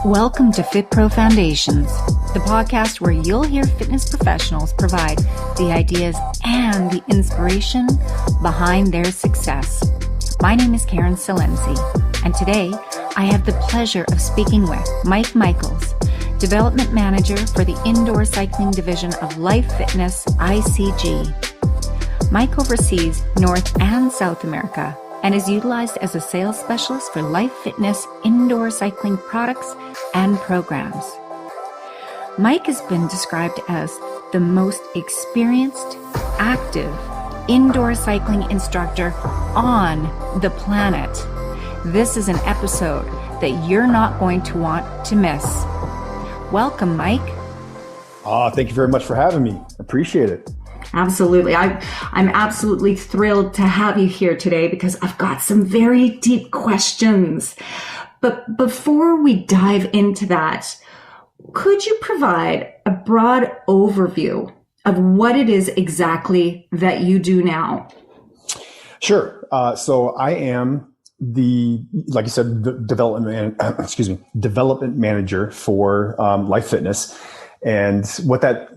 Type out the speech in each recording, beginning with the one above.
Welcome to FitPro Foundations, the podcast where you'll hear fitness professionals provide the ideas and the inspiration behind their success. My name is Karen Salenzi, and today I have the pleasure of speaking with Mike Michels, Development Manager for the Indoor Cycling Division of LifeFitness, ICG. Mike oversees North and South America and is utilized as a sales specialist for LifeFitness indoor cycling products and programs. Mike has been described as the most experienced, active indoor cycling instructor on the planet. This is an episode that you're not going to want to miss. Welcome, Mike. Thank you very much for having me. Appreciate it. Absolutely. I'm absolutely thrilled to have you here today because I've got some very deep questions. But before we dive into that, could you provide a broad overview of what it is exactly that you do now? Sure. So I am like you said, the development manager for LifeFitness. And what that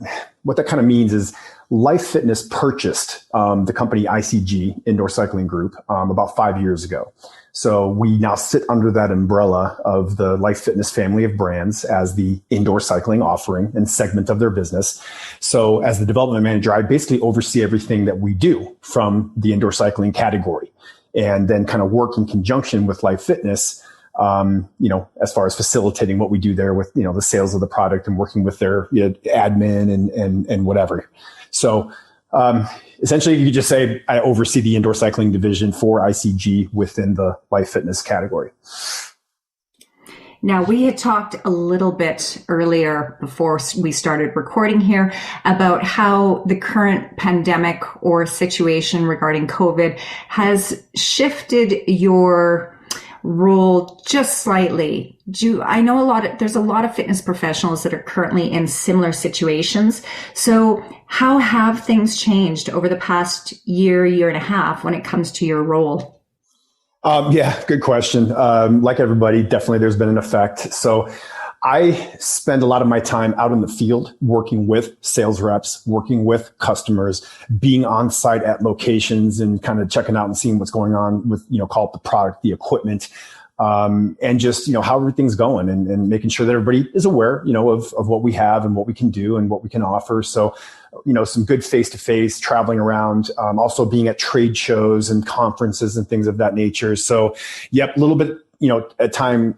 kind of means is LifeFitness purchased the company ICG Indoor Cycling Group about 5 years ago. So we now sit under that umbrella of the LifeFitness family of brands as the indoor cycling offering and segment of their business. So as the development manager, I basically oversee everything that we do from the indoor cycling category, and then kind of work in conjunction with LifeFitness, as far as facilitating what we do there with, the sales of the product and working with their admin and whatever. So essentially, you could just say I oversee the indoor cycling division for ICG within the LifeFitness category. Now, we had talked a little bit earlier before we started recording here about how the current pandemic or situation regarding COVID has shifted your role just slightly. I know there's a lot of fitness professionals that are currently in similar situations. So how have things changed over the past year and a half when it comes to your role? Yeah, good question. Like everybody, definitely there's been an effect. So I spend a lot of my time out in the field working with sales reps, working with customers, being on site at locations and kind of checking out and seeing what's going on with, call it the product, the equipment, and just, how everything's going and making sure that everybody is aware, of what we have and what we can do and what we can offer. So, some good face-to-face traveling around, also being at trade shows and conferences and things of that nature. So, yep, a little bit of time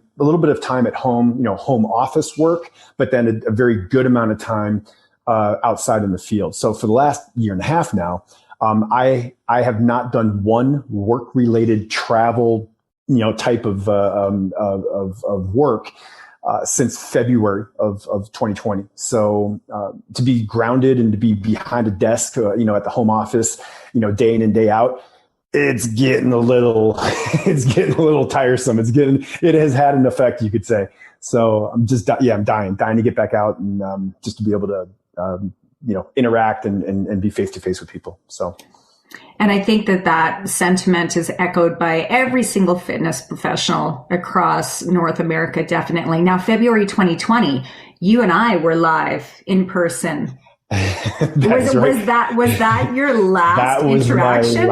at home, home office work, but then a very good amount of time outside in the field. So for the last year and a half now, I have not done one work-related travel, type of work since February of 2020. So to be grounded and to be behind a desk, at the home office, day in and day out, it's getting a little tiresome. It has had an effect, you could say. So I'm just, I'm dying to get back out and just to be able to, interact and be face to face with people. So. And I think that sentiment is echoed by every single fitness professional across North America, definitely. Now, February 2020, you and I were live in person. Was that your last interaction?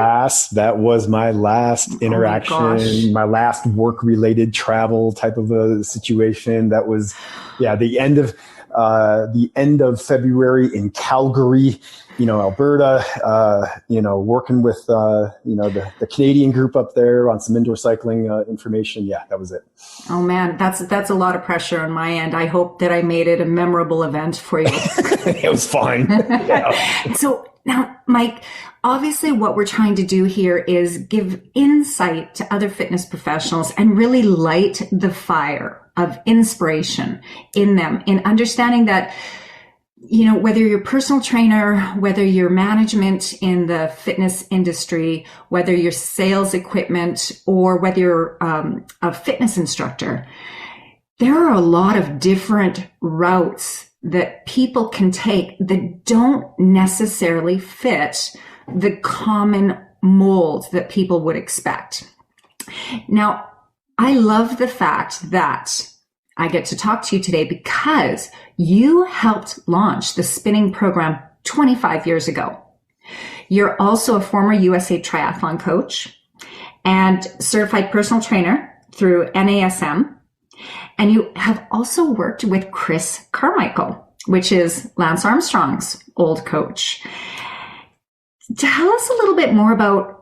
That was my last interaction, my last work-related travel type of a situation. That was, the end of February in Calgary, Alberta, working with, the Canadian group up there on some indoor cycling information. Yeah, that was it. Oh man, that's a lot of pressure on my end. I hope that I made it a memorable event for you. It was fine. Yeah. So now, Mike, obviously what we're trying to do here is give insight to other fitness professionals and really light the fire of inspiration in them, in understanding that, whether you're a personal trainer, whether you're management in the fitness industry, whether you're sales equipment, or whether you're a fitness instructor, there are a lot of different routes that people can take that don't necessarily fit the common mold that people would expect. Now, I love the fact that I get to talk to you today because you helped launch the spinning program 25 years ago. You're also a former USA triathlon coach and certified personal trainer through NASM. And you have also worked with Chris Carmichael, which is Lance Armstrong's old coach. Tell us a little bit more about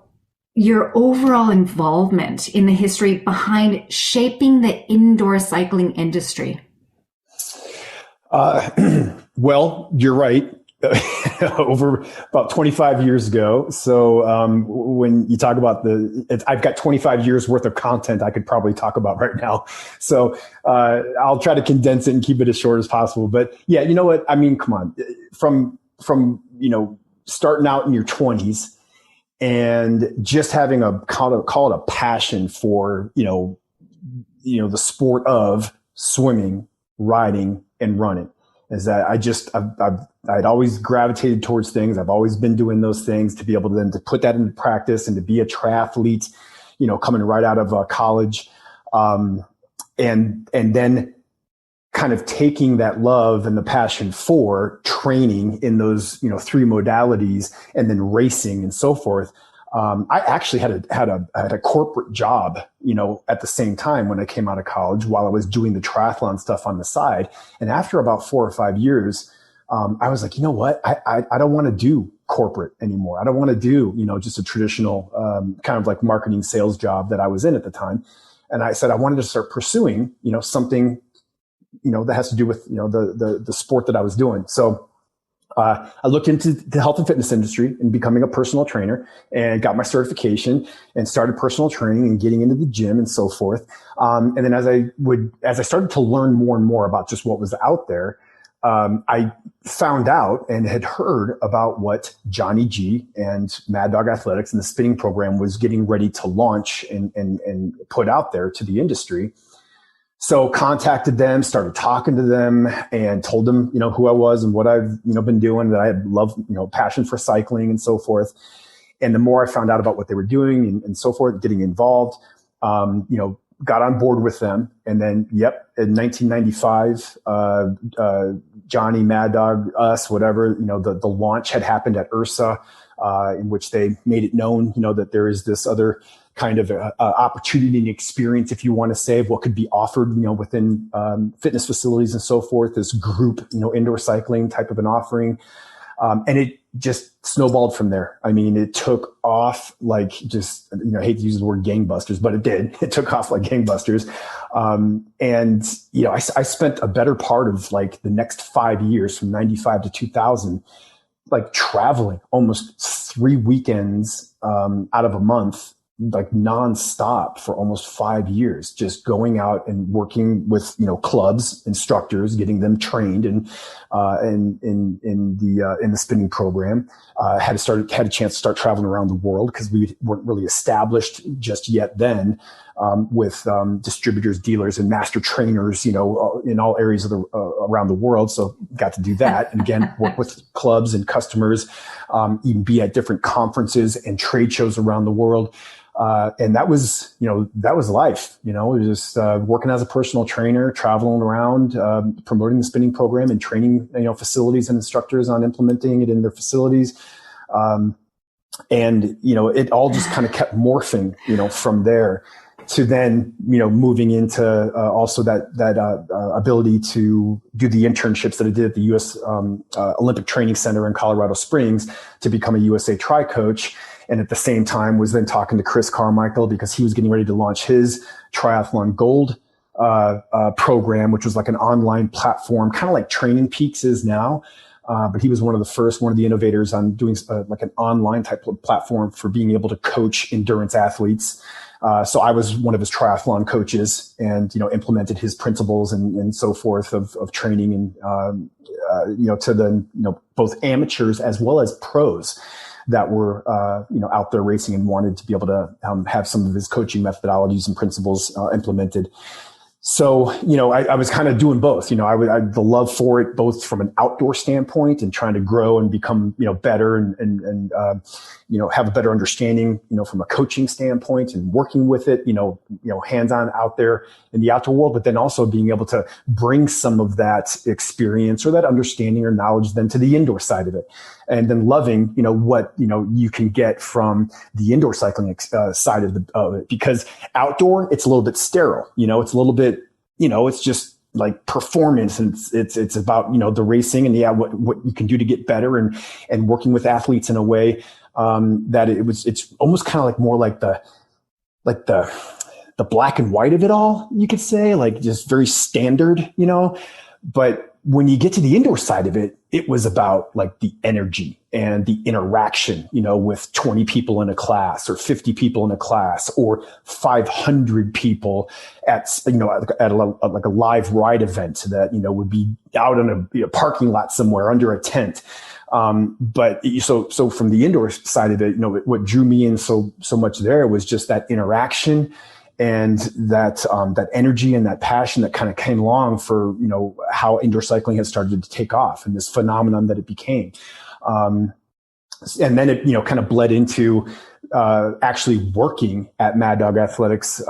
your overall involvement in the history behind shaping the indoor cycling industry. Well, you're right. Over about 25 years ago. So when you talk about I've got 25 years worth of content I could probably talk about right now. So I'll try to condense it and keep it as short as possible. But yeah, you know what? I mean, come on, from starting out in your 20s and just having call it a passion for the sport of swimming, riding, and running. Is that I'd always gravitated towards things. I've always been doing those things to be able to then to put that into practice and to be a triathlete, coming right out of college. And then kind of taking that love and the passion for training in those, three modalities and then racing and so forth. I actually had a corporate job, at the same time when I came out of college while I was doing the triathlon stuff on the side. And after about 4 or 5 years, I was like, you know what? I don't want to do corporate anymore. I don't want to do, just a traditional, kind of like marketing sales job that I was in at the time. And I said, I wanted to start pursuing, something, that has to do with, the sport that I was doing. So, I looked into the health and fitness industry and becoming a personal trainer and got my certification and started personal training and getting into the gym and so forth. And then as I started to learn more and more about just what was out there, I found out and had heard about what Johnny G and Mad Dog Athletics and the spinning program was getting ready to launch and put out there to the industry. So contacted them, started talking to them and told them, who I was and what I've, been doing, that I had love, passion for cycling and so forth. And the more I found out about what they were doing and so forth, getting involved, got on board with them. And then, in 1995, Johnny, Mad Dog, us, whatever, the launch had happened at IRSA, in which they made it known, that there is this other kind of opportunity and experience, if you want to say, of what could be offered, within fitness facilities and so forth, this group, indoor cycling type of an offering. And it just snowballed from there. I mean, it took off like just, I hate to use the word gangbusters, but it did. It took off like gangbusters. I spent a better part of like the next 5 years from 95 to 2000, like traveling almost 3 weekends out of a month, like nonstop for almost 5 years, just going out and working with, clubs, instructors, getting them trained in the spinning program. Had a chance to start traveling around the world because we weren't really established just yet then, with distributors, dealers, and master trainers, in all areas of around the world. So got to do that, and again work with clubs and customers, even be at different conferences and trade shows around the world. And that was life, it was just, working as a personal trainer, traveling around, promoting the spinning program and training, facilities and instructors on implementing it in their facilities. It all just kind of kept morphing, from there to then, moving into, also that ability to do the internships that I did at the U.S. Olympic Training Center in Colorado Springs to become a USA Tri coach. And at the same time was then talking to Chris Carmichael because he was getting ready to launch his Triathlon Gold program, which was like an online platform, kind of like Training Peaks is now. But he was one of the innovators on doing like an online type of platform for being able to coach endurance athletes. So I was one of his triathlon coaches and, implemented his principles and so forth of training and, to the, both amateurs as well as pros that were, out there racing and wanted to be able to have some of his coaching methodologies and principles implemented. So, I was kind of doing both. I the love for it, both from an outdoor standpoint and trying to grow and become, better and have a better understanding, from a coaching standpoint and working with it, hands-on out there in the outdoor world, but then also being able to bring some of that experience or that understanding or knowledge then to the indoor side of it. And then loving, what, you can get from the indoor cycling side of it, because outdoor, it's a little bit sterile, it's a little bit, it's just like performance, and it's about, the racing and what you can do to get better and working with athletes in a way, that it's almost kind of like more like the black and white of it all, you could say, like just very standard, but when you get to the indoor side of it, it was about like the energy and the interaction, with 20 people in a class or 50 people in a class or 500 people at a live ride event that, would be out in a parking lot somewhere under a tent. But so from the indoor side of it, what drew me in so much there was just that interaction and that energy and that passion that kind of came along for, how indoor cycling had started to take off and this phenomenon that it became. And then it, kind of bled into, actually working at Mad Dog Athletics,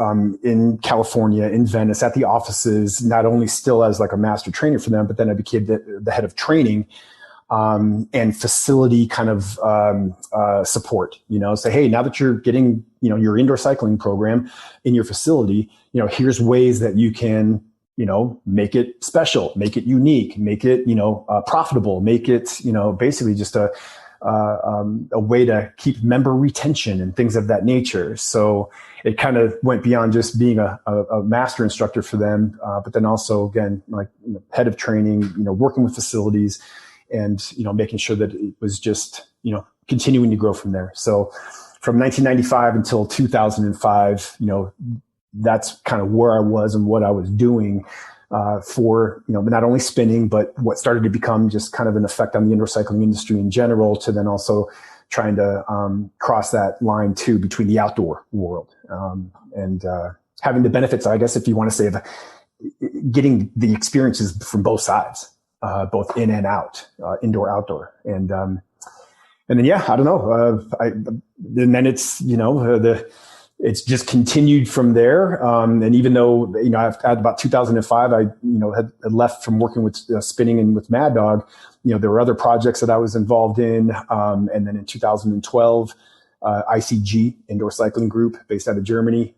in California, in Venice, at the offices, not only still as like a master trainer for them, but then I became the head of training, and facility kind of, support, say, hey, now that you're getting, your indoor cycling program in your facility, here's ways that you can, make it special, make it unique, make it, profitable, make it, basically just a way to keep member retention and things of that nature. So it kind of went beyond just being a master instructor for them, but then also, again, like head of training, working with facilities and, making sure that it was just, continuing to grow from there. So from 1995 until 2005, that's kind of where I was and what I was doing, for, not only spinning, but what started to become just kind of an effect on the indoor cycling industry in general, to then also trying to, cross that line too between the outdoor world, and having the benefits, I guess, if you want to say, of getting the experiences from both sides, both in and out, indoor, outdoor. And then, yeah, I don't know. And then it's, it's just continued from there. And even though, at about 2005, I, had left from working with spinning and with Mad Dog, there were other projects that I was involved in. And then in 2012, ICG, Indoor Cycling Group, based out of Germany,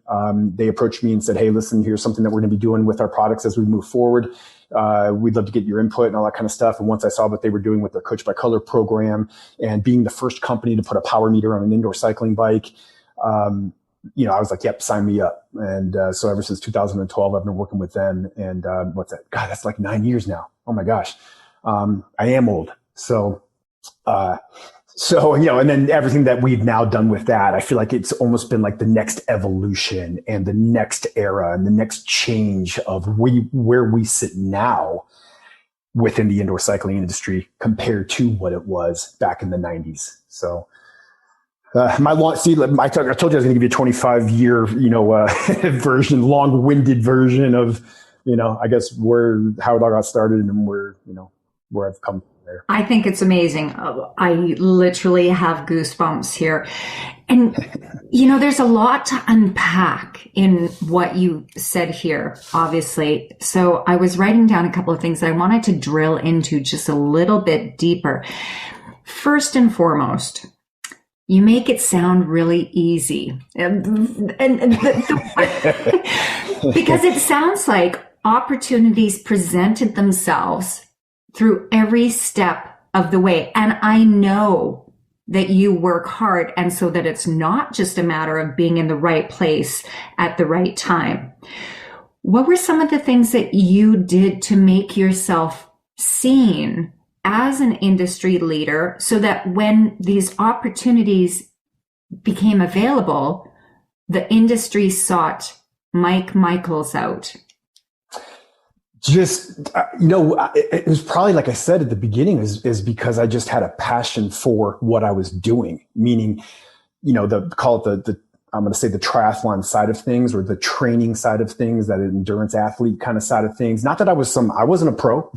they approached me and said, hey, listen, here's something that we're going to be doing with our products as we move forward. We'd love to get your input and all that kind of stuff. And once I saw what they were doing with their Coach by Color program and being the first company to put a power meter on an indoor cycling bike, I was like, yep, sign me up. And so ever since 2012, I've been working with them. And what's that? God, that's like 9 years now. Oh my gosh. I am old. So, and then everything that we've now done with that, I feel like it's almost been like the next evolution and the next era and the next change of where we sit now within the indoor cycling industry compared to what it was back in the 90s. So, I told you I was going to give you a 25-year, version, long-winded version of, I guess how it all got started and where I've come from there. I think it's amazing. I literally have goosebumps here. And, there's a lot to unpack in what you said here, obviously. So I was writing down a couple of things that I wanted to drill into just a little bit deeper. First and foremost, you make it sound really easy. Because it sounds like opportunities presented themselves through every step of the way. And I know that you work hard, and so that it's not just a matter of being in the right place at the right time. What were some of the things that you did to make yourself seen as an industry leader, so that when these opportunities became available, the industry sought Mike Michels out? Just, it was probably, like I said at the beginning, is because I just had a passion for what I was doing, meaning, I'm going to say the triathlon side of things, or the training side of things, that endurance athlete kind of side of things. Not that I wasn't a pro,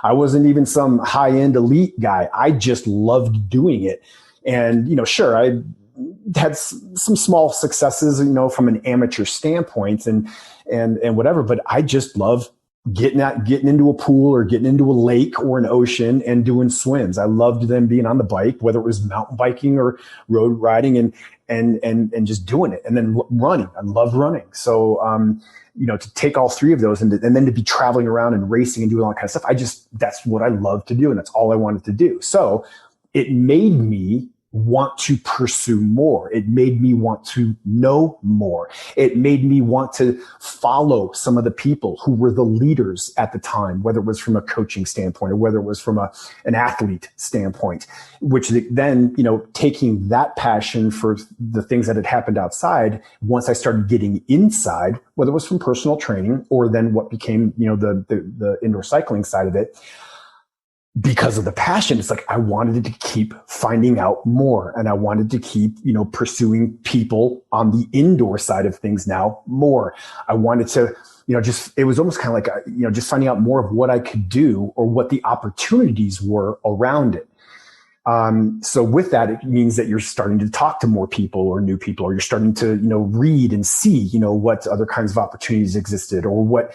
I wasn't even some high end elite guy. I just loved doing it. And, sure, I had some small successes, from an amateur standpoint and whatever, but I just love getting into a pool or getting into a lake or an ocean and doing swims. I loved them being on the bike, whether it was mountain biking or road riding, and just doing it. And then running. I love running. So, to take all three of those and then to be traveling around and racing and doing all that kind of stuff, that's what I love to do. And that's all I wanted to do. So it made me want to pursue more. It made me want to know more. It made me want to follow some of the people who were the leaders at the time, whether it was from a coaching standpoint or whether it was from an athlete standpoint, which then, taking that passion for the things that had happened outside, once I started getting inside, whether it was from personal training or then what became, the indoor cycling side of it, because of the passion, it's like I wanted to keep finding out more, and I wanted to keep, pursuing people on the indoor side of things now more. I wanted to, it was almost kind of like, just finding out more of what I could do or what the opportunities were around it. So with that, it means that you're starting to talk to more people or new people, or you're starting to, read and see, what other kinds of opportunities existed, or what,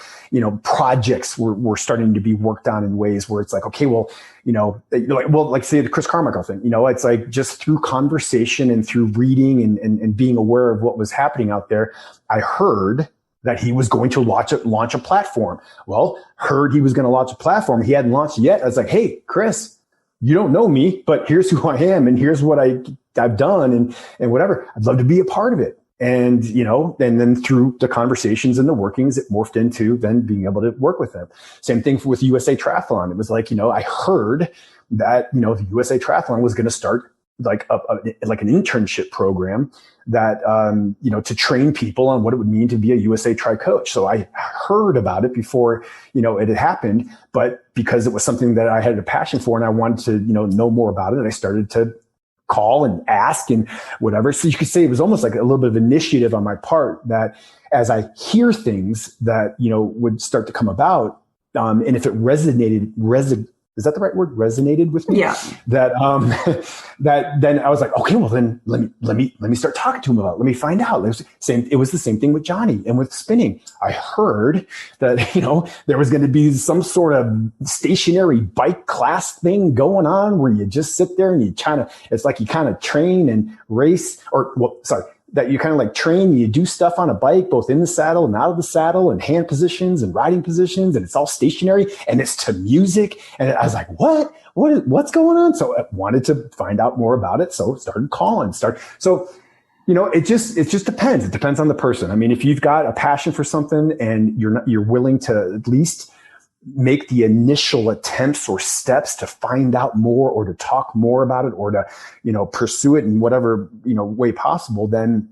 projects were starting to be worked on in ways where it's like, okay, well, like say the Chris Carmichael thing, it's like just through conversation and through reading and being aware of what was happening out there, I heard that he was going to launch a platform. Well, heard he was going to launch a platform. He hadn't launched it yet. I was like, hey, Chris, you don't know me, but here's who I am and here's what I've done and whatever. I'd love to be a part of it. And, and then through the conversations and the workings, it morphed into then being able to work with them. Same thing with USA Triathlon. It was like, I heard that, the USA Triathlon was going to start like like an internship program that, to train people on what it would mean to be a USA Tri coach. So I heard about it before, it had happened, but because it was something that I had a passion for and I wanted to, know more about it, I started to call and ask and whatever. So you could say it was almost like a little bit of initiative on my part, that as I hear things that, would start to come about, and if it is that the right word? Resonated with me? Yeah. That then I was like, okay, well then let me start talking to him about it. Let me find out. It was the same thing with Johnny and with spinning. I heard that, there was going to be some sort of stationary bike class thing going on where you just sit there and it's like you kind of train and race that you kind of like train, you do stuff on a bike, both in the saddle and out of the saddle, and hand positions and riding positions, and it's all stationary and it's to music. And I was like, what's going on? So I wanted to find out more about it. So started calling, So, it just depends. It depends on the person. I mean, if you've got a passion for something and you're willing to at least make the initial attempts or steps to find out more or to talk more about it or to, pursue it in whatever, way possible, then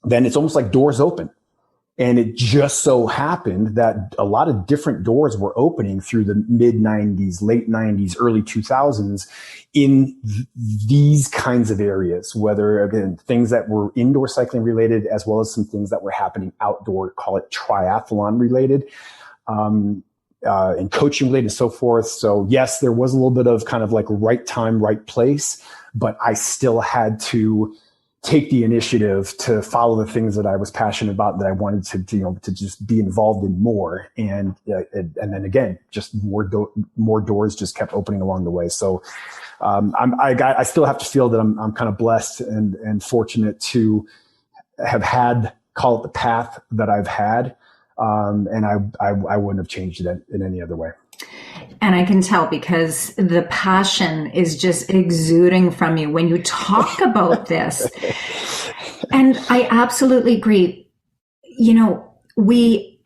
it's almost like doors open. And it just so happened that a lot of different doors were opening through the mid 90s, late 90s, early 2000s in these kinds of areas, whether again, things that were indoor cycling related, as well as some things that were happening outdoor, call it triathlon related. And coaching related and so forth. So yes, there was a little bit of kind of like right time, right place, but I still had to take the initiative to follow the things that I was passionate about, that I wanted to just be involved in more. And then again, just more doors just kept opening along the way. So, I still have to feel that I'm kind of blessed and fortunate to have had, call it the path that I've had. And I wouldn't have changed it in any other way. And I can tell because the passion is just exuding from you when you talk about this. And I absolutely agree. We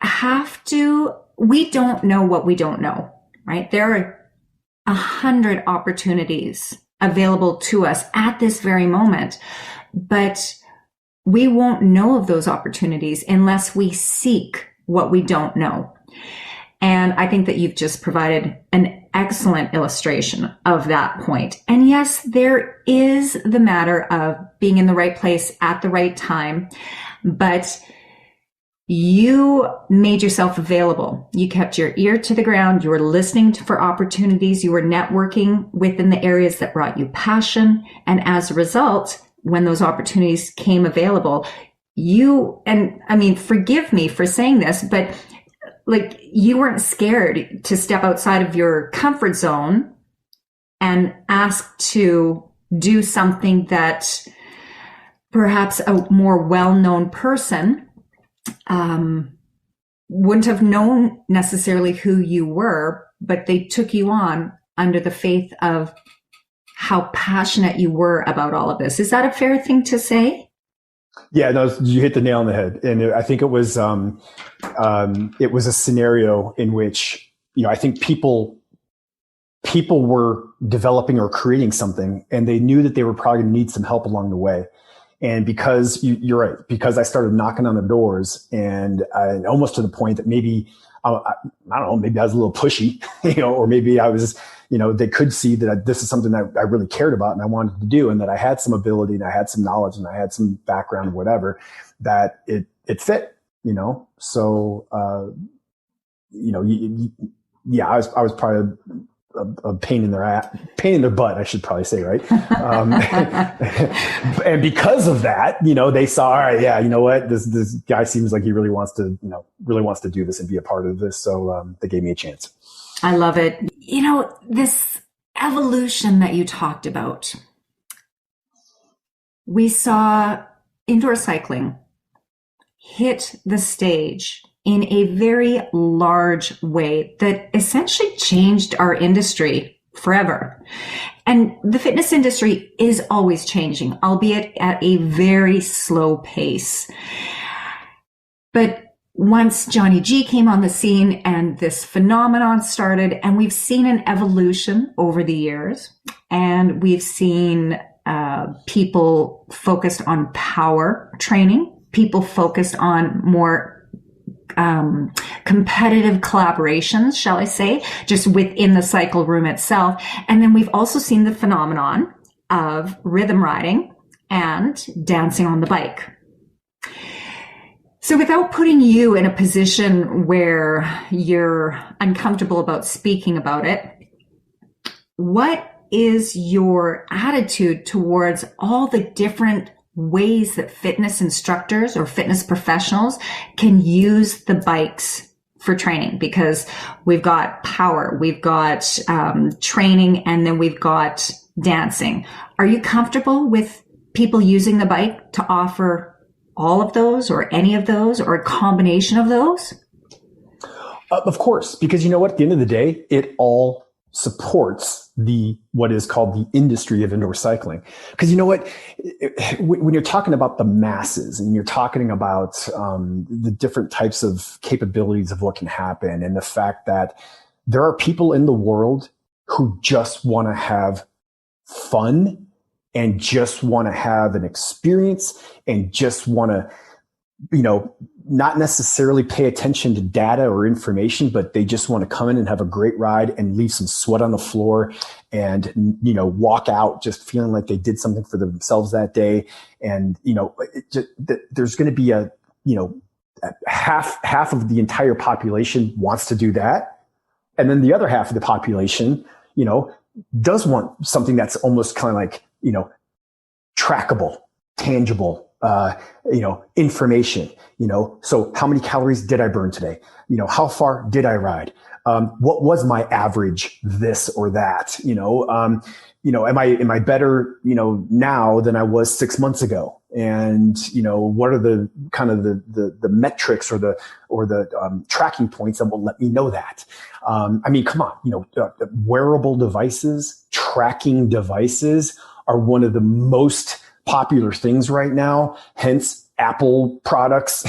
don't know what we don't know, right? There are 100 opportunities available to us at this very moment, but we won't know of those opportunities unless we seek what we don't know. And I think that you've just provided an excellent illustration of that point. And yes, there is the matter of being in the right place at the right time, but you made yourself available. You kept your ear to the ground. You were listening for opportunities. You were networking within the areas that brought you passion. And as a result, when those opportunities came available, forgive me for saying this, but like, you weren't scared to step outside of your comfort zone and ask to do something that perhaps a more well-known person wouldn't have known necessarily who you were, but they took you on under the faith of how passionate you were about all of this. Is that a fair thing to say? Yeah, no, you hit the nail on the head. And I think it was a scenario in which, I think people were developing or creating something, and they knew that they were probably going to need some help along the way. And because you're right, because I started knocking on the doors, and almost to the point that maybe, I don't know, maybe I was a little pushy, or maybe I was, they could see that this is something that I really cared about and I wanted to do, and that I had some ability and I had some knowledge and I had some background or whatever, that it fit, So, I was probably a pain in their butt, I should probably say, right? And because of that, they saw, all right, yeah, you know what, this guy seems like he really wants to do this and be a part of this. So they gave me a chance. I love it. This evolution that you talked about, we saw indoor cycling hit the stage in a very large way that essentially changed our industry forever. And the fitness industry is always changing, albeit at a very slow pace. But once Johnny G came on the scene and this phenomenon started, and we've seen an evolution over the years, and we've seen people focused on power training, people focused on more competitive collaborations, shall I say, just within the cycle room itself. And then we've also seen the phenomenon of rhythm riding and dancing on the bike. So without putting you in a position where you're uncomfortable about speaking about it, what is your attitude towards all the different ways that fitness instructors or fitness professionals can use the bikes for training? Because we've got power, we've got training, and then we've got dancing. Are you comfortable with people using the bike to offer all of those, or any of those, or a combination of those? Of course, because at the end of the day, it all supports what is called the industry of indoor cycling. Because when you're talking about the masses and you're talking about the different types of capabilities of what can happen, and the fact that there are people in the world who just want to have fun and just want to have an experience and just want to, not necessarily pay attention to data or information, but they just want to come in and have a great ride and leave some sweat on the floor and, walk out just feeling like they did something for themselves that day. And, there's going to be half of the entire population wants to do that. And then the other half of the population, does want something that's almost kind of like, trackable, tangible, information, so how many calories did I burn today? How far did I ride? What was my average this or that? Am I better, now than I was 6 months ago? And, what are the kind of the metrics or the tracking points that will let me know that? Come on, wearable devices, tracking devices are one of the most popular things right now, hence Apple products,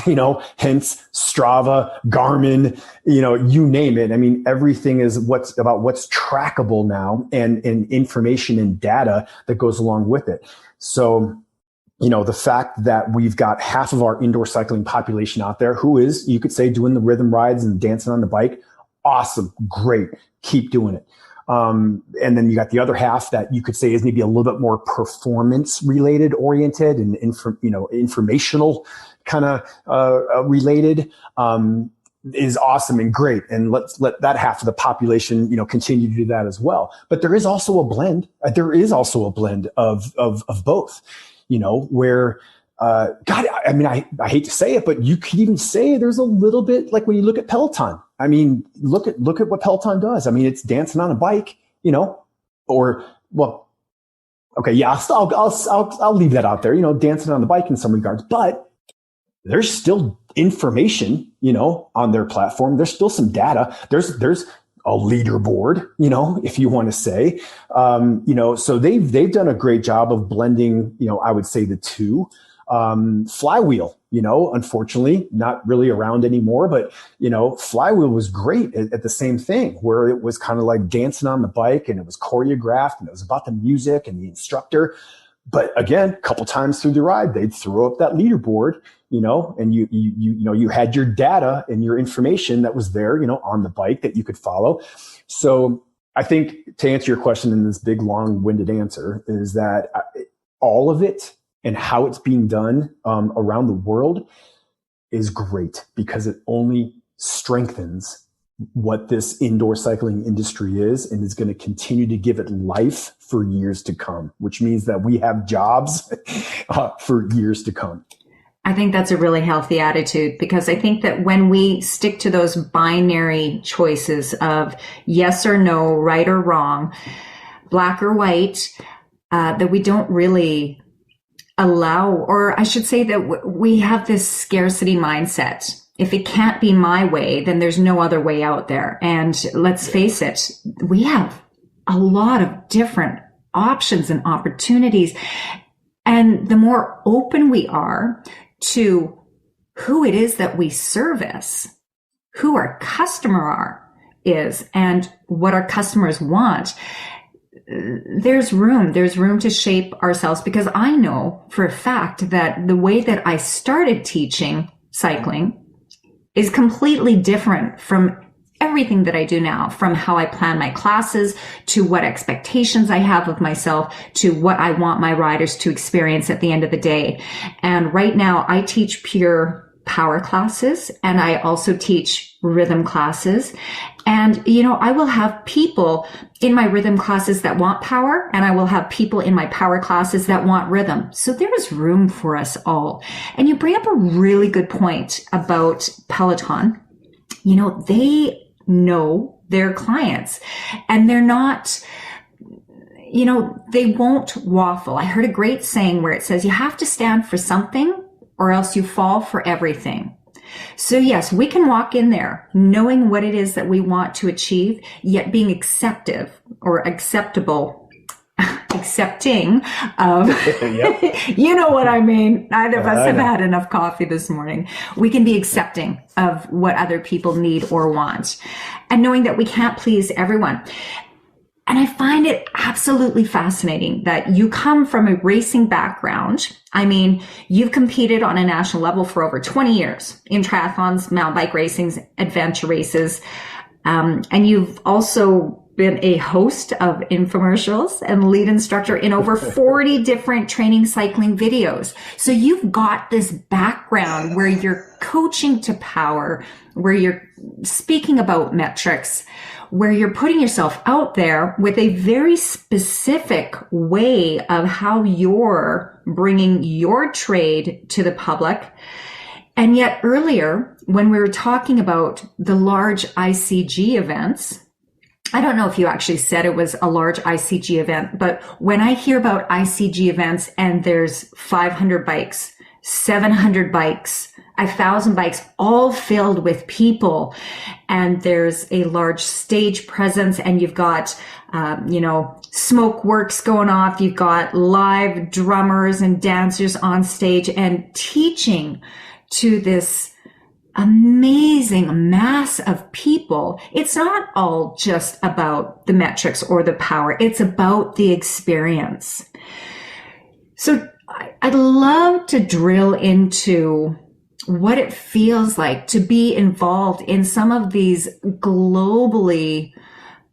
hence Strava, Garmin, you name it. Everything is what's trackable now, and information and data that goes along with it. So, the fact that we've got half of our indoor cycling population out there who is, you could say, doing the rhythm rides and dancing on the bike, awesome, great, keep doing it. And then you got the other half that you could say is maybe a little bit more performance related oriented and informational kind of related, is awesome and great. And let's let that half of the population, continue to do that as well. But there is also a blend. There is also a blend of both, where, God, I mean, I hate to say it, but you could even say there's a little bit like when you look at Peloton. I mean, look at what Peloton does. I mean, it's dancing on a bike, or, well, okay. Yeah. I'll leave that out there, dancing on the bike in some regards, but there's still information, on their platform. There's still some data. There's a leaderboard, if you want to say, so they've done a great job of blending, I would say the two. Flywheel, unfortunately not really around anymore, but, Flywheel was great at the same thing, where it was kind of like dancing on the bike and it was choreographed and it was about the music and the instructor. But again, a couple times through the ride, they'd throw up that leaderboard, and you had your data and your information that was there, on the bike that you could follow. So I think to answer your question in this big, long-winded answer is that all of it and how it's being done around the world is great, because it only strengthens what this indoor cycling industry is, and is going to continue to give it life for years to come, which means that we have jobs for years to come. I think that's a really healthy attitude, because I think that when we stick to those binary choices of yes or no, right or wrong, black or white, that we don't really allow, or I should say that we have this scarcity mindset. If it can't be my way, then there's no other way out there. And let's face it, we have a lot of different options and opportunities. And the more open we are to who it is that we service, who our customer is, and what our customers want, there's room to shape ourselves. Because I know for a fact that the way that I started teaching cycling is completely different from everything that I do now, from how I plan my classes to what expectations I have of myself to what I want my riders to experience at the end of the day. And right now I teach pure power classes, and I also teach rhythm classes. And, I will have people in my rhythm classes that want power, and I will have people in my power classes that want rhythm. So there is room for us all. And you bring up a really good point about Peloton. They know their clients, and they're not, they won't waffle. I heard a great saying where it says you have to stand for something or else you fall for everything. So yes, we can walk in there knowing what it is that we want to achieve, yet being accepting of, you know what I mean? Neither of us have had enough coffee this morning. We can be accepting of what other people need or want, and knowing that we can't please everyone. And I find it absolutely fascinating that you come from a racing background. I mean, you've competed on a national level for over 20 years in triathlons, mountain bike racings, adventure races. And you've also been a host of infomercials and lead instructor in over 40 different training cycling videos. So you've got this background where you're coaching to power, where you're speaking about metrics, where you're putting yourself out there with a very specific way of how you're bringing your trade to the public. And yet earlier, when we were talking about the large ICG events, I don't know if you actually said it was a large ICG event, but when I hear about ICG events and there's 500 bikes, 700 bikes, 1,000 bikes, all filled with people, and there's a large stage presence, and you've got, smoke works going off. You've got live drummers and dancers on stage and teaching to this amazing mass of people. It's not all just about the metrics or the power. It's about the experience. So I'd love to drill into what it feels like to be involved in some of these globally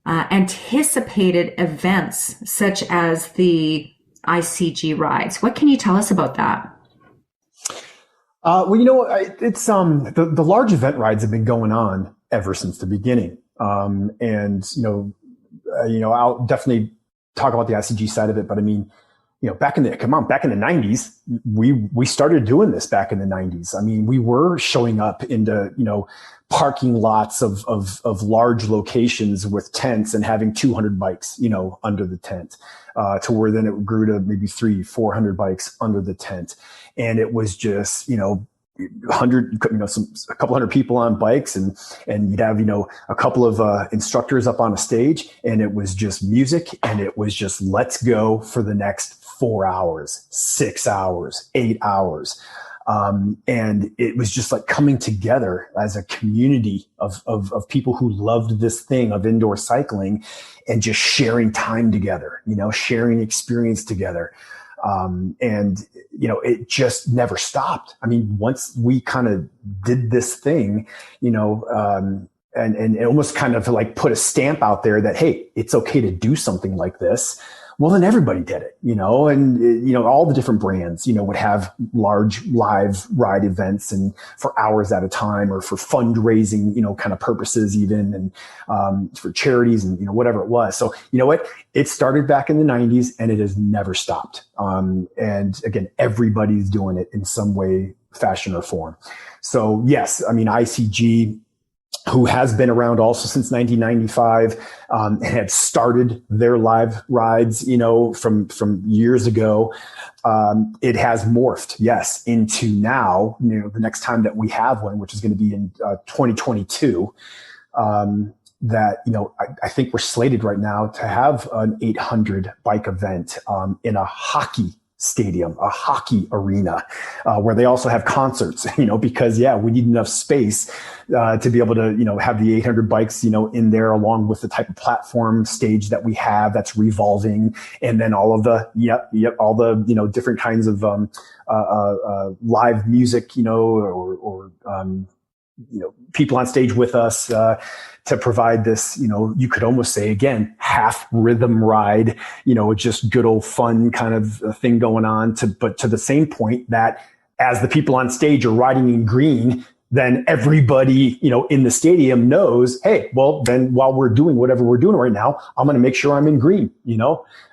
anticipated events such as the ICG rides. What can you tell us about that? Well, it's the large event rides have been going on ever since the beginning, and I'll definitely talk about the ICG side of it. But I mean, back in the 90s, we started doing this back in the 90s. I mean, we were showing up into parking lots of large locations with tents and having 200 bikes under the tent, to where then it grew to maybe 300-400 bikes under the tent. And it was just, a couple hundred people on bikes, and you'd have, a couple of instructors up on a stage, and it was just music, and it was just, let's go for the next 4 hours, 6 hours, 8 hours. And it was just like coming together as a community of people who loved this thing of indoor cycling and just sharing time together, sharing experience together. And it just never stopped. I mean, once we kind of did this thing, and it almost kind of like put a stamp out there that, hey, it's okay to do something like this. Well, then everybody did it, and, all the different brands, would have large live ride events and for hours at a time, or for fundraising, kind of purposes even, and, for charities and, whatever it was. So, it started back in the 90s and it has never stopped. And again, everybody's doing it in some way, fashion, or form. So yes, I mean, ICG, who has been around also since 1995, and had started their live rides, from years ago. It has morphed, yes, into now, the next time that we have one, which is going to be in 2022, that, I think we're slated right now to have an 800 bike event, in a hockey stadium, a hockey arena, where they also have concerts, because we need enough space, to be able to, have the 800 bikes, in there, along with the type of platform stage that we have that's revolving. And then all of the, all the, different kinds of, live music, or people on stage with us, to provide this, you could almost say, again, half rhythm ride, just good old fun kind of thing going on, but to the same point that as the people on stage are riding in green, then everybody, in the stadium knows, hey, well, then while we're doing whatever we're doing right now, I'm going to make sure I'm in green,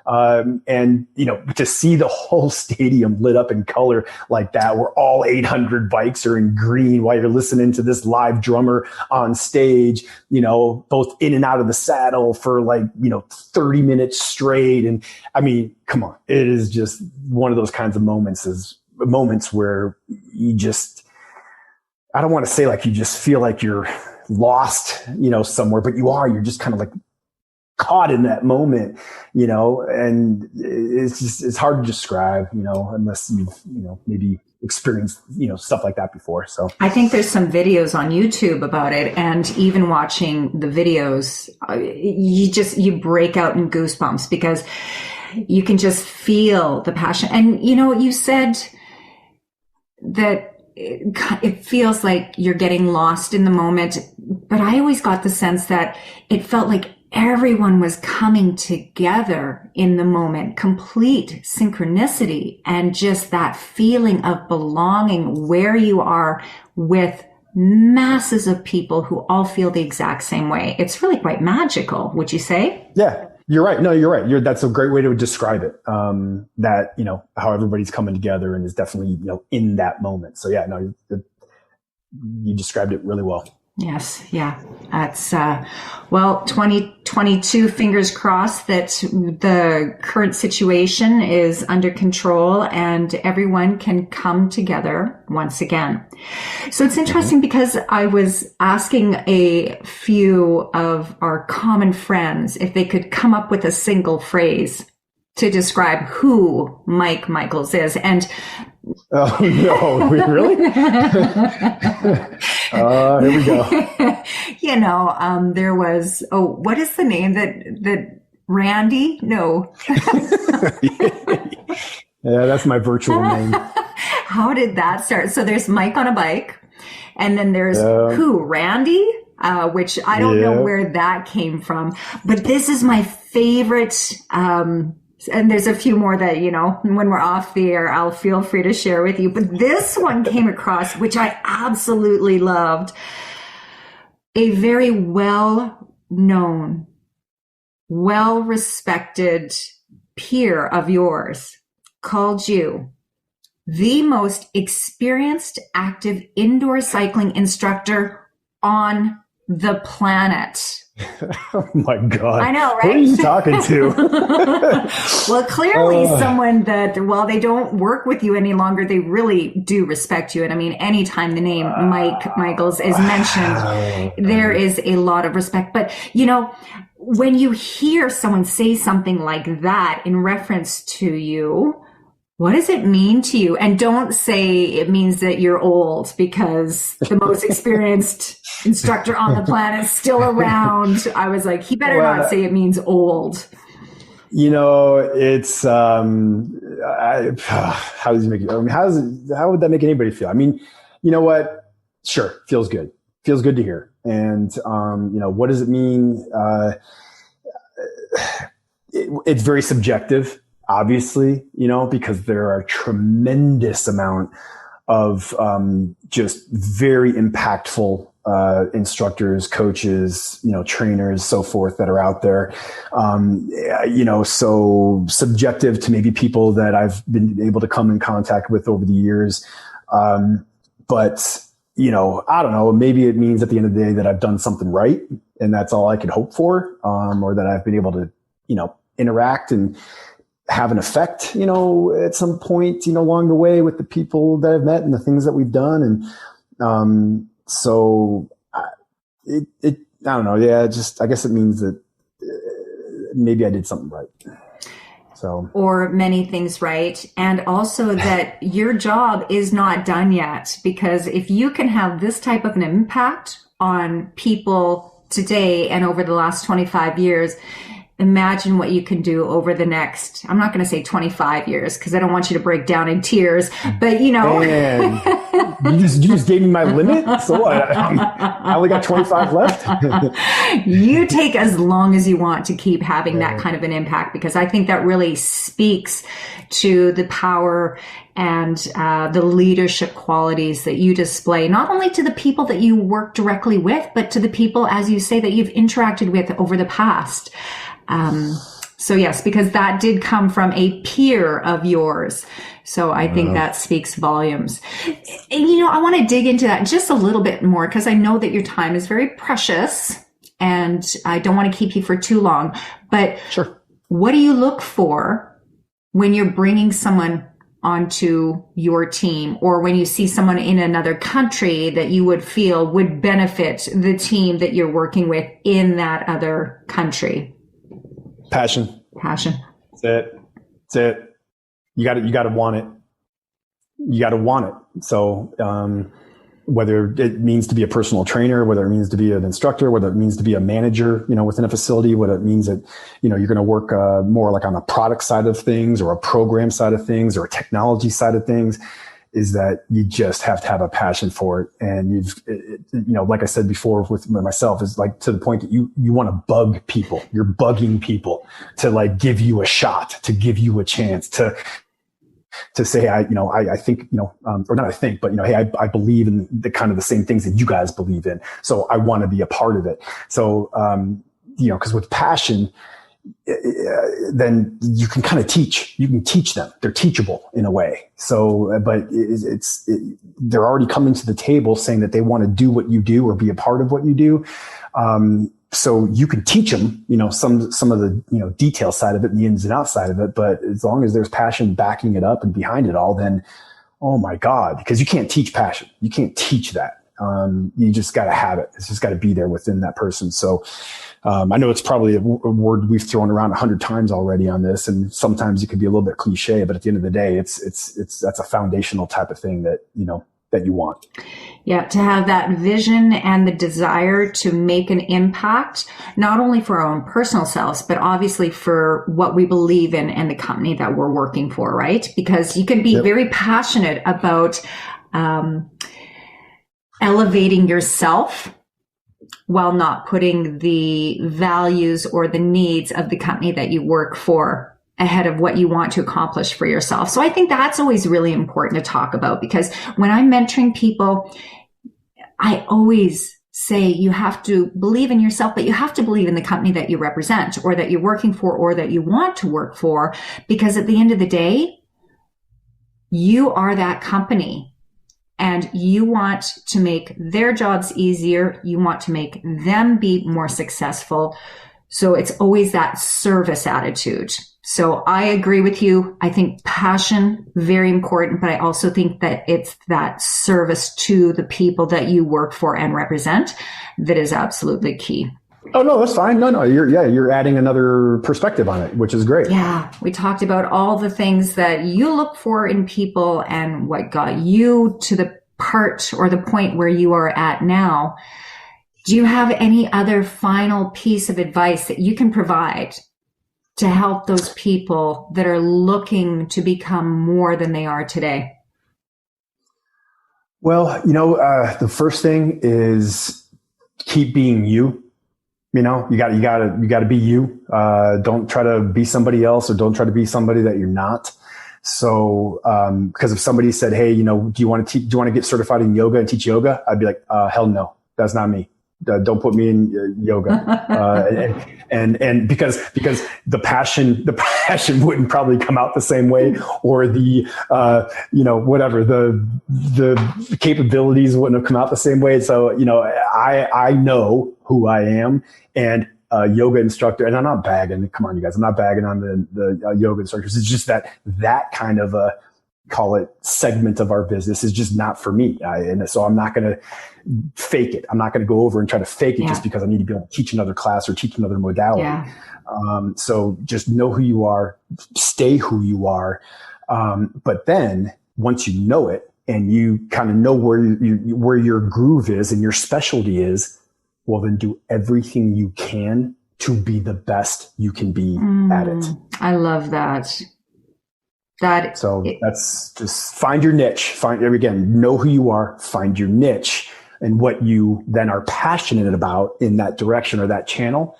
and, to see the whole stadium lit up in color like that, where all 800 bikes are in green while you're listening to this live drummer on stage, both in and out of the saddle for 30 minutes straight. And I mean, come on, it is just one of those kinds of moments where you just, I don't want to say you just feel like you're lost, somewhere, but you're just kind of caught in that moment, and it's hard to describe, unless you've, maybe experienced, stuff like that before. So I think there's some videos on YouTube about it. And even watching the videos, you break out in goosebumps because you can just feel the passion. And, you said that it feels like you're getting lost in the moment, but I always got the sense that it felt like everyone was coming together in the moment, complete synchronicity, and just that feeling of belonging where you are with masses of people who all feel the exact same way. It's really quite magical, would you say? Yeah. You're right. No, you're right. That's a great way to describe it. That, how everybody's coming together and is definitely, in that moment. So yeah, no, you described it really well. Yes. Yeah. That's, 2022, fingers crossed that the current situation is under control and everyone can come together once again. So it's interesting because I was asking a few of our common friends if they could come up with a single phrase to describe who Mike Michels is. And oh, no, really? Here we go. There was, what is the name that Randy? No. Yeah, that's my virtual name. How did that start? So there's Mike on a bike, and then there's who? Randy? which I don't know where that came from, but this is my favorite. And there's a few more that, when we're off the air, I'll feel free to share with you. But this one came across, which I absolutely loved. A very well-known, well-respected peer of yours called you the most experienced active indoor cycling instructor on the planet. Oh my God. I know, right? Who are you talking to? Well, clearly someone that, while they don't work with you any longer, they really do respect you. And I mean, anytime the name Mike Michels is mentioned, there is a lot of respect. But, when you hear someone say something like that in reference to you, what does it mean to you? And don't say it means that you're old, because the most experienced instructor on the planet is still around. I was like, he better not say it means old. It's, how does he make it? I mean, how would that make anybody feel? I mean, you know what? Sure. Feels good. Feels good to hear. And, what does it mean? It's very subjective. Obviously, because there are a tremendous amount of just very impactful instructors, coaches, trainers, so forth that are out there. So subjective to maybe people that I've been able to come in contact with over the years. But I don't know, maybe it means at the end of the day that I've done something right, and that's all I could hope for, or that I've been able to, interact and have an effect, at some point, along the way with the people that I've met and the things that we've done. And, I don't know. Yeah, I guess it means that maybe I did something right. Or many things right. And also that your job is not done yet, because if you can have this type of an impact on people today and over the last 25 years, imagine what you can do over the next, I'm not going to say 25 years, because I don't want you to break down in tears, but Man, you just gave me my limit. So I only got 25 left. You take as long as you want to keep having that kind of an impact, because I think that really speaks to the power and the leadership qualities that you display, not only to the people that you work directly with, but to the people, as you say, that you've interacted with over the past. So yes, because that did come from a peer of yours. So I think that speaks volumes. And, I want to dig into that just a little bit more, because I know that your time is very precious and I don't want to keep you for too long, but sure. What do you look for when you're bringing someone onto your team, or when you see someone in another country that you would feel would benefit the team that you're working with in that other country? Passion. That's it. You got to want it. You got to want it. So, whether it means to be a personal trainer, whether it means to be an instructor, whether it means to be a manager, within a facility, whether it means that, you're going to work, more like on the product side of things, or a program side of things, or a technology side of things, is that you just have to have a passion for it. And like I said before with myself, is like to the point that you want to bug people. You're bugging people to like give you a shot, to give you a chance, to say, I think, or not I think, but, hey, I believe in the kind of the same things that you guys believe in. So I want to be a part of it. So, because with passion, then you can kind of you can teach them. They're teachable in a way. So, but they're already coming to the table saying that they want to do what you do or be a part of what you do. So you can teach them, some of the, detail side of it and the ins and outs side of it. But as long as there's passion backing it up and behind it all, then, oh my God, because you can't teach passion. You can't teach that. You just got to have it. It's just got to be there within that person. So, I know it's probably a word we've thrown around 100 times already on this, and sometimes it could be a little bit cliche, but at the end of the day, that's a foundational type of thing that, that you want. Yeah, to have that vision and the desire to make an impact, not only for our own personal selves, but obviously for what we believe in and the company that we're working for, right? Because you can be very passionate about elevating yourself while not putting the values or the needs of the company that you work for ahead of what you want to accomplish for yourself. So I think that's always really important to talk about, because when I'm mentoring people, I always say you have to believe in yourself, but you have to believe in the company that you represent or that you're working for or that you want to work for, because at the end of the day, you are that company and you want to make their jobs easier. You want to make them be more successful. So it's always that service attitude. So I agree with you. I think passion, very important, but I also think that it's that service to the people that you work for and represent that is absolutely key. Oh, no, that's fine. No, you're adding another perspective on it, which is great. Yeah. We talked about all the things that you look for in people and what got you to the part or the point where you are at now. Do you have any other final piece of advice that you can provide to help those people that are looking to become more than they are today? Well, the first thing is keep being you. You got to be you. Don't try to be somebody else, or don't try to be somebody that you're not. So, because if somebody said, "Hey, do you want to get certified in yoga and teach yoga?" I'd be like, "Hell no, that's not me. Don't put me in yoga." And because the passion wouldn't probably come out the same way, or the whatever, the capabilities wouldn't have come out the same way. So, I know who I am, and yoga instructor, and I'm not bagging. Come on, you guys, I'm not bagging on the yoga instructors. It's just that kind of a, call it, segment of our business is just not for me. And so I'm not going to fake it. I'm not going to go over and try to fake it just because I need to be able to teach another class or teach another modality. Yeah. So just know who you are, stay who you are. But then once you know it and you kind of know where your groove is and your specialty is, well, then do everything you can to be the best you can be at it. I love that. That's just find your niche. Know who you are, find your niche and what you then are passionate about in that direction or that channel,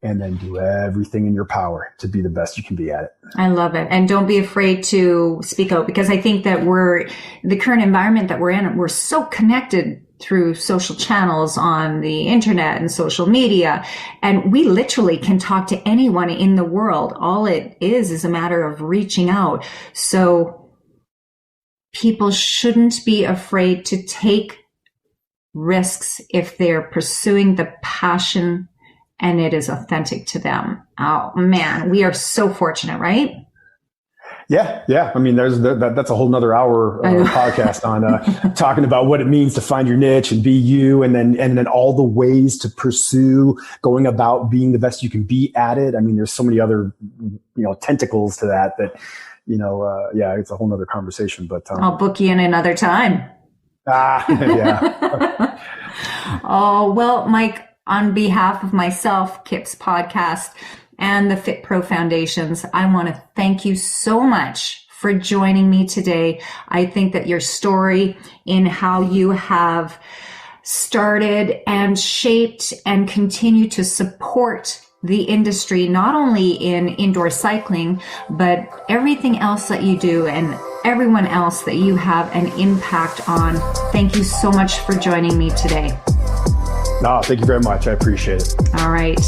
and then do everything in your power to be the best you can be at it. I love it. And don't be afraid to speak out, because I think that the current environment that we're in, we're so connected through social channels on the internet and social media. And we literally can talk to anyone in the world. All it is a matter of reaching out. So people shouldn't be afraid to take risks if they're pursuing the passion and it is authentic to them. Oh man, we are so fortunate, right? Yeah. I mean, that's a whole nother hour podcast on talking about what it means to find your niche and be you, and then all the ways to pursue going about being the best you can be at it. I mean, there's so many other tentacles to that it's a whole nother conversation. But I'll book you in another time. Yeah. Oh well, Mike. On behalf of myself, KIPS podcast, and the FitPro Foundations, I want to thank you so much for joining me today. I think that your story in how you have started and shaped and continue to support the industry, not only in indoor cycling, but everything else that you do and everyone else that you have an impact on. Thank you so much for joining me today. No, thank you very much. I appreciate it. All right.